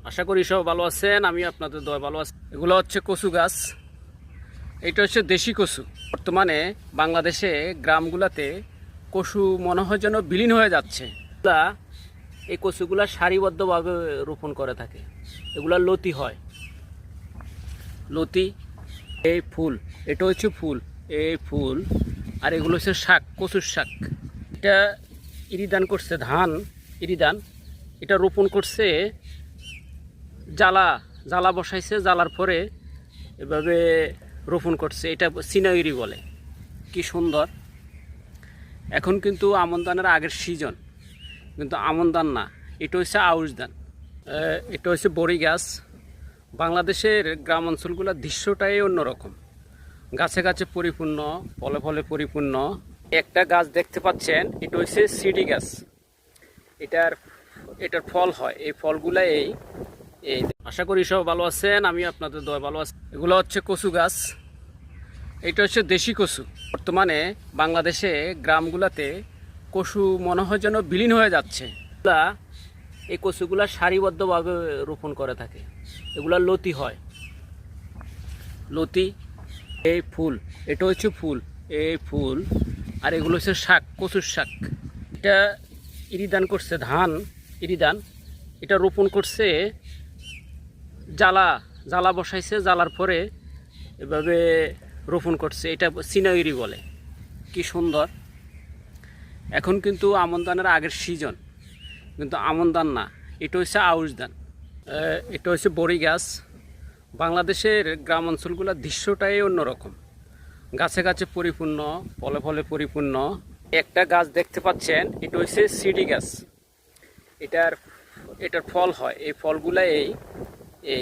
আশা করি সব ভালো আছেন। আমি আপনাদের দোয়া ভালো আছি। এগুলো হচ্ছে কচু গাছ। এটা হচ্ছে দেশি কচু। বর্তমানে বাংলাদেশে গ্রামগুলোতে কচু মনে হয় যেন বিলীন হয়ে যাচ্ছে। এই কচুগুলা সারিবদ্ধভাবে রোপণ করে থাকে। এগুলা লতি হয়, লতি। এই ফুল, এটা হচ্ছে ফুল, এই ফুল। আর এগুলো হচ্ছে শাক, কচুর শাক। এটা ইরিদান করছে, ধান ইরিদান। এটা রোপণ করছে, জ্বালা জ্বালা বসাইছে, জ্বালার পরে এভাবে রোপণ করছে। এটা সিনাইরি বলে। কি সুন্দর। এখন কিন্তু আমন ধানের আগের সিজন, কিন্তু আমন ধান না, এটা হচ্ছে আউশ ধান। এটা হচ্ছে বড়ি গাছ। বাংলাদেশের গ্রাম অঞ্চলগুলোর দৃশ্যটাই অন্যরকম। গাছে গাছে পরিপূর্ণ, ফলে ফলে পরিপূর্ণ। একটা গাছ দেখতে পাচ্ছেন, এটা হচ্ছে সিডি গাছ। এটার ফল হয়, এই ফলগুলা এই এই আশা করি সব ভালো আছেন। আমি আপনাদের দোয়া ভালো আছি। এগুলো হচ্ছে কচু গাছ। এটা হচ্ছে দেশি কচু। বর্তমানে বাংলাদেশে গ্রামগুলোতে কচু মনে হয় যেন বিলীন হয়ে যাচ্ছে। এই কচুগুলা সারিবদ্ধভাবে রোপণ করে থাকে। এগুলা লতি হয়, লতি। এই ফুল, এটা হচ্ছে ফুল, এই ফুল। আর এগুলো হচ্ছে শাক, কচুর শাক। এটা ইরিদান করছে, ধান ইরিদান। এটা রোপণ করছে, জ্বালা জ্বালা বসাইছে, জ্বালার পরে এভাবে রোপণ করছে। এটা সিনাইরি বলে। কি সুন্দর। এখন কিন্তু আমন ধানের আগের সিজন, কিন্তু আমন ধান না, এটা হচ্ছে আউশ ধান। এটা হচ্ছে বড়ি গাছ। বাংলাদেশের গ্রাম অঞ্চলগুলোর দৃশ্যটাই অন্যরকম। গাছে গাছে পরিপূর্ণ, ফলে ফলে পরিপূর্ণ। একটা গাছ দেখতে পাচ্ছেন, এটা হচ্ছে সিডি গাছ। এটার ফল হয়, এই ফলগুলা এই